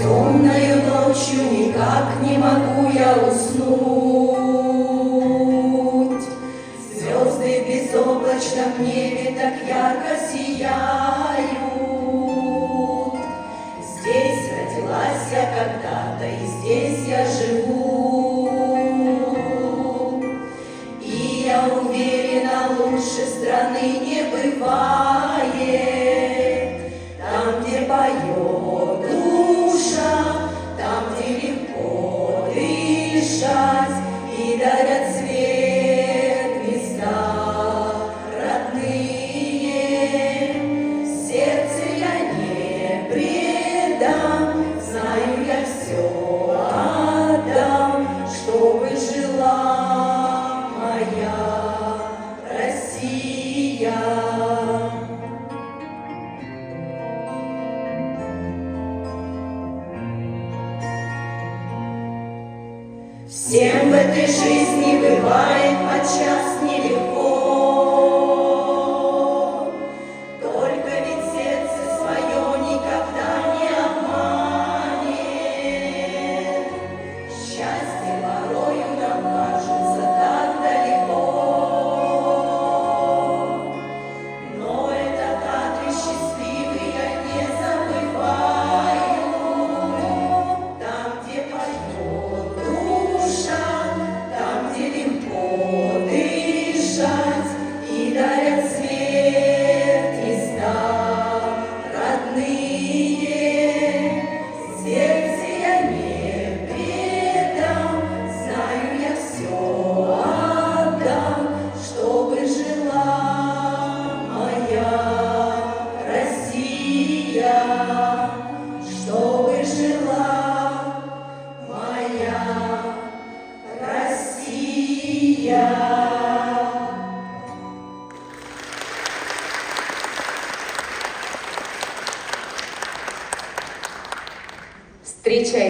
Темною ночью никак не могу я уснуть. Звезды в безоблачном небе так ярко сияют. Здесь родилась я когда-то, и здесь я живу. И я уверена, лучше страны не бывает. Там, где поет душа, там, где легко дышать, и дарят свет места родные. Сердце я не предам, знаю, я все отдам, чтобы жила моя Россия. Всем в этой жизни бывает подчас нелегко.